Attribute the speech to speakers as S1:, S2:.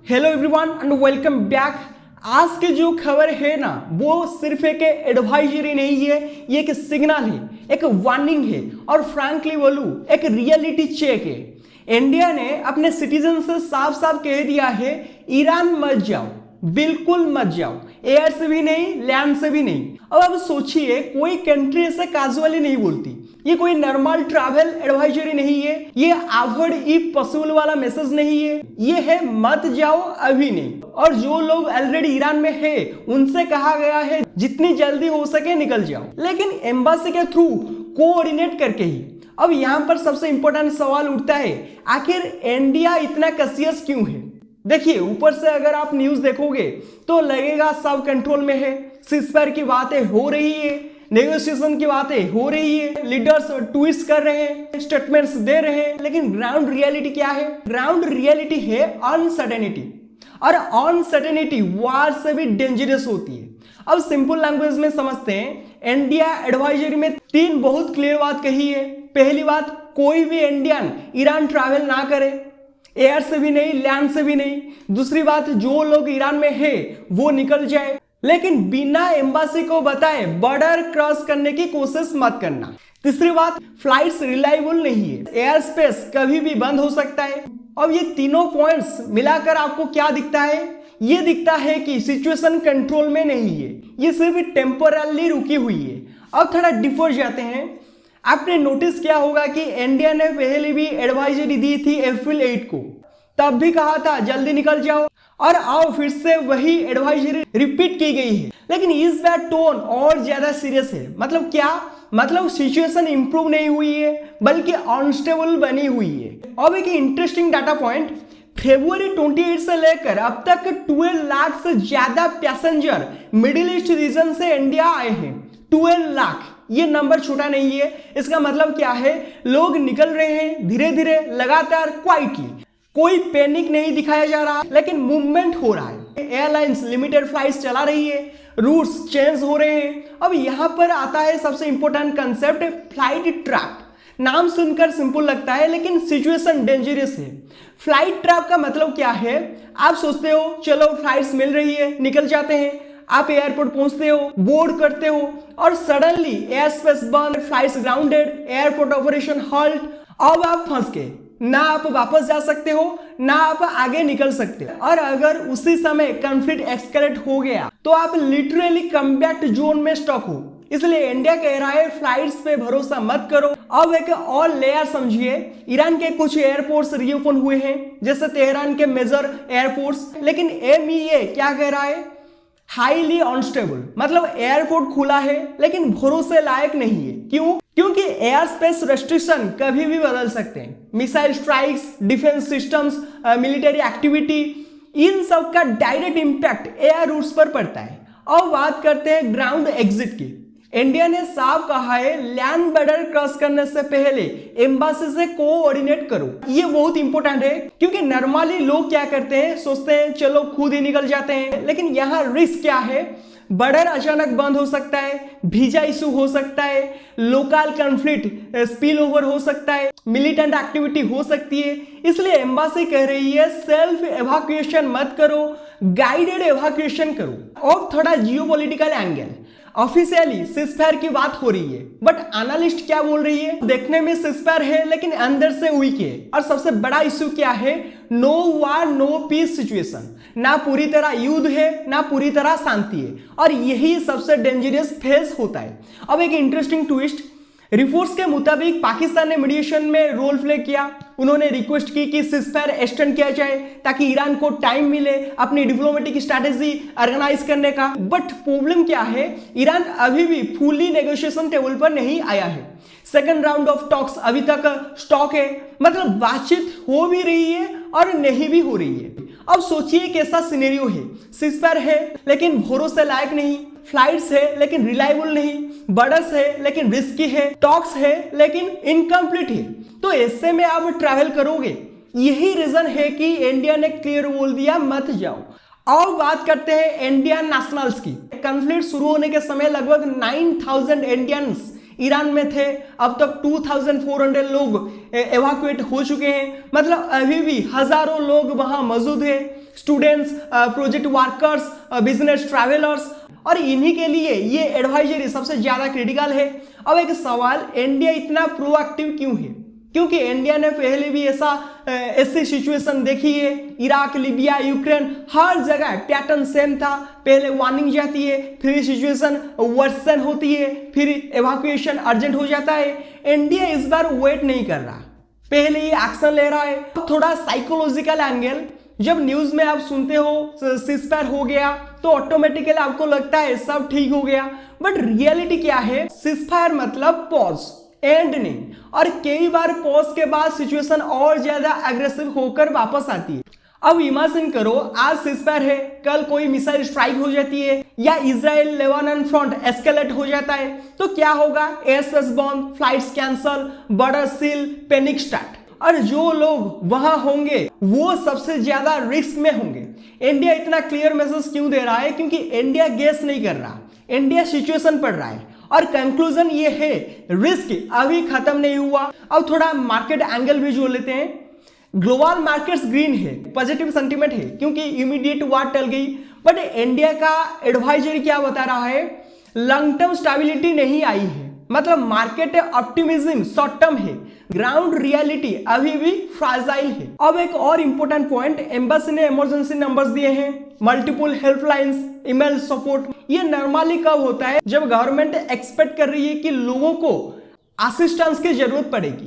S1: Hello everyone and welcome back. आज की जो खबर है ना, वो सिर्फ एक एडवाइजरी नहीं है, ये एक सिग्नल है, एक वार्निंग है और फ्रैंकली बोलूं एक रियलिटी चेक है। इंडिया ने अपने सिटीजन से साफ साफ कह दिया है, ईरान मत जाओ, बिल्कुल मत जाओ, एयर से भी नहीं, लैंड से भी नहीं। अब सोचिए, कोई कंट्री ऐसे कैजुअली नहीं बोलती, ये कोई नॉर्मल ट्रैवल एडवाइजरी नहीं है, ये अवॉइड इफ पॉसिबल वाला मैसेज नहीं है, ये है मत जाओ अभी नहीं। और जो लोग ऑलरेडी ईरान में है उनसे कहा गया है जितनी जल्दी हो सके निकल जाओ, लेकिन एम्बेसी के थ्रू कोऑर्डिनेट करके ही। अब यहाँ पर सबसे इंपॉर्टेंट सवाल उठता है, आखिर इंडिया इतना कसियस क्यों है? देखिए, ऊपर से अगर आप न्यूज देखोगे तो लगेगा सब कंट्रोल में है, सीजफायर की बातें हो रही है, नेगोशिएशन की बातें हो रही है, लीडर्स ट्वीट कर रहे हैं, स्टेटमेंट्स दे रहे हैं, लेकिन ग्राउंड रियलिटी क्या है? ग्राउंड रियलिटी है अनसर्टेनिटी, और अनसर्टेनिटी वार से भी डेंजरस होती है। अब सिंपल लैंग्वेज में समझते हैं, इंडिया एडवाइजरी में 3 बहुत क्लियर बात कही है। पहली बात, कोई भी इंडियन ईरान ट्रैवल ना करे, एयर से भी नहीं, लैंड से भी नहीं। दूसरी बात, जो लोग ईरान में है वो निकल जाए, लेकिन बिना एम्बेसी को बताए बॉर्डर क्रॉस करने की कोशिश मत करना। तीसरी बात, फ्लाइट्स रिलायबल नहीं है, एयर स्पेस कभी भी बंद हो सकता है। अब ये तीनों पॉइंट्स मिलाकर आपको क्या दिखता है? ये दिखता है कि सिचुएशन कंट्रोल में नहीं है, ये सिर्फ टेम्पोरली रुकी हुई है। अब थोड़ा डिफर जाते हैं। आपने नोटिस किया होगा कि इंडिया ने पहले भी एडवाइजरी दी थी अप्रैल 8 को, तब भी कहा था जल्दी निकल जाओ, और आओ फिर से वही एडवाइजरी रिपीट की गई है, लेकिन इस बार टोन और ज्यादा सीरियस है। मतलब क्या? मतलब सिचुएशन इंप्रूव नहीं हुई है, बल्कि अनस्टेबल बनी हुई है। अब एक इंटरेस्टिंग डाटा पॉइंट, फरवरी 28 से लेकर अब तक 12 लाख से ज्यादा पैसेंजर मिडिल ईस्ट रीजन से इंडिया आए हैं। 12 लाख, ये नंबर छोटा नहीं है। इसका मतलब क्या है? लोग निकल रहे हैं धीरे धीरे, लगातार, क्वाइटली। कोई पैनिक नहीं दिखाया जा रहा, लेकिन मूवमेंट हो रहा है। एयरलाइंस लिमिटेड फ्लाइट्स चला रही है, रूट्स चेंज हो रहे हैं। अब यहां पर आता है सबसे इंपॉर्टेंट कंसेप्ट, फ्लाइट ट्रैप। नाम सुनकर सिंपल लगता है, लेकिन सिचुएशन डेंजरस है। फ्लाइट ट्रैप का मतलब क्या है? आप सोचते हो चलो फ्लाइट्स मिल रही है, निकल जाते हैं, आप एयरपोर्ट पहुंचते हो, बोर्ड करते हो, और सडनली एयर स्पेस बंद, flights grounded, airport operation halt. अब आप फंस गए, ना आप वापस जा सकते हो, ना आप आगे निकल सकते हो। और अगर उसी समय कॉन्फ्लिक्ट एक्सकेलेट हो गया तो आप लिटरली कम्बैट जोन में स्टक हो। इसलिए इंडिया कह रहा है फ्लाइट्स पे भरोसा मत करो। अब एक और लेयर समझिए, ईरान के कुछ एयरपोर्ट्स रीओपन हुए हैं, जैसे तेहरान के मेजर एयरपोर्ट्स, लेकिन MEA क्या कह रहा है? Highly unstable. मतलब एयरपोर्ट खुला है लेकिन भरोसे लायक नहीं है। क्यों? क्योंकि एयर स्पेस रेस्ट्रिक्शन कभी भी बदल सकते हैं। Missile strikes, defence systems, military activity, इन सब का डायरेक्ट इंपैक्ट एयर रूट्स पर पड़ता है। अब बात करते हैं ग्राउंड एग्जिट की। इंडिया ने साफ कहा है, लैंड बॉर्डर क्रॉस करने से पहले एम्बेसी से कोऑर्डिनेट करो। ये बहुत इंपॉर्टेंट है, क्योंकि नॉर्मली लोग क्या करते हैं, सोचते हैं चलो खुद ही निकल जाते हैं, लेकिन यहाँ रिस्क क्या है? बॉर्डर अचानक बंद हो सकता है, वीजा इशू हो सकता है, लोकल कॉन्फ्लिक्ट स्पिल ओवर हो सकता है, मिलिटेंट एक्टिविटी हो सकती है। इसलिए एम्बेसी कह रही है सेल्फ एवाक्यूएशन मत करो, गाइडेड एवाक्यूएशन करो। और थोड़ा जियोपॉलिटिकल एंगल, ऑफिशियली सीजफायर की बात हो रही है, बट एनालिस्ट क्या बोल रही है? देखने में सीजफायर है लेकिन अंदर से वीक है। और सबसे बड़ा इश्यू क्या है? नो वार नो पीस सिचुएशन। ना पूरी तरह युद्ध है, ना पूरी तरह शांति है, और यही सबसे डेंजरस फेज होता है। अब एक इंटरेस्टिंग ट्विस्ट, रिपोर्ट्स के मुताबिक पाकिस्तान ने मीडिएशन में रोल प्ले किया। उन्होंने रिक्वेस्ट की कि सीजफायर एक्सटेंड किया जाए ताकि ईरान को टाइम मिले अपनी डिप्लोमेटिक स्ट्रैटेजी ऑर्गेनाइज करने का। बट प्रॉब्लम क्या है? ईरान अभी भी फुली नेगोशिएशन टेबल पर नहीं आया है। सेकंड राउंड ऑफ टॉक्स अभी तक स्टॉक है, मतलब बातचीत हो भी रही है और नहीं भी हो रही है। अब सोचिए कैसा सिनेरियो है, सीजफायर है लेकिन भरोसे लायक नहीं, फ्लाइट्स है लेकिन रिलायबल नहीं, बॉर्डर्स है लेकिन रिस्की है, टॉक्स है लेकिन इनकम्प्लीट है। तो ऐसे में आप ट्रैवल करोगे। यही रीजन है कि इंडिया ने क्लियर बोल दिया मत जाओ। और बात करते हैं इंडियन नेशनल्स की। कॉन्फ्लिक्ट शुरू होने के समय लगभग 9000 इंडियंस ईरान में थे, अब तक 2400 लोग एवाक्यूएट हो चुके हैं। मतलब अभी भी हजारों लोग वहां मौजूद हैं। Students, project workers, business travellers, और इन्हीं के लिए ये एडवाइजरी सबसे ज्यादा क्रिटिकल है। अब एक सवाल, इंडिया इतना प्रोएक्टिव क्यों है? क्योंकि इंडिया ने पहले भी ऐसी सिचुएशन देखी है, इराक, लिबिया, यूक्रेन, हर जगह पैटर्न सेम था। पहले वार्निंग जाती है, फिर सिचुएशन वर्सन होती है, फिर एवाक्यूएशन अर्जेंट हो जाता है। इंडिया इस बार वेट नहीं कर रहा, पहले ये एक्शन ले रहा है। थोड़ा साइकोलॉजिकल एंगल, जब न्यूज में आप सुनते हो सीजफायर हो गया तो ऑटोमेटिकली आपको लगता है सब ठीक हो गया, बट रियलिटी क्या है? सीजफायर मतलब पॉज, एंड नहीं। और कई बार पॉज के बाद सिचुएशन और ज्यादा एग्रेसिव होकर वापस आती है। अब इमेजिन करो, आज सीजफायर है, कल कोई मिसाइल स्ट्राइक हो जाती है या इजराइल लेबनान फ्रंट एस्केलेट हो जाता है, तो क्या होगा? एयरस्पेस बंद, flights cancel, border seal, panic start. और जो लोग वहां होंगे वो सबसे ज्यादा रिस्क में होंगे। इंडिया इतना क्लियर मैसेज क्यों दे रहा है? क्योंकि इंडिया गेस नहीं कर रहा, इंडिया सिचुएशन पढ़ रहा है। और कंक्लूजन ये है, रिस्क अभी खत्म नहीं हुआ। अब थोड़ा मार्केट एंगल भी जोड़ लेते हैं। ग्लोबल मार्केट्स ग्रीन है, पॉजिटिव सेंटीमेंट है क्योंकि इमीडिएट वार टल गई, बट इंडिया का एडवाइजरी क्या बता रहा है? लॉन्ग टर्म स्टेबिलिटी नहीं आई है, मतलब मार्केट ऑप्टिमिज्म शॉर्ट टर्म है, ग्राउंड रियलिटी अभी भी फ्राजाइल है। अब एक और इंपॉर्टेंट पॉइंट, एम्बेसी ने इमरजेंसी नंबर्स दिए हैं, मल्टीपल हेल्पलाइंस, ईमेल सपोर्ट। ये नॉर्मली कब होता है? जब गवर्नमेंट एक्सपेक्ट कर रही है कि लोगों को असिस्टेंस की जरूरत पड़ेगी।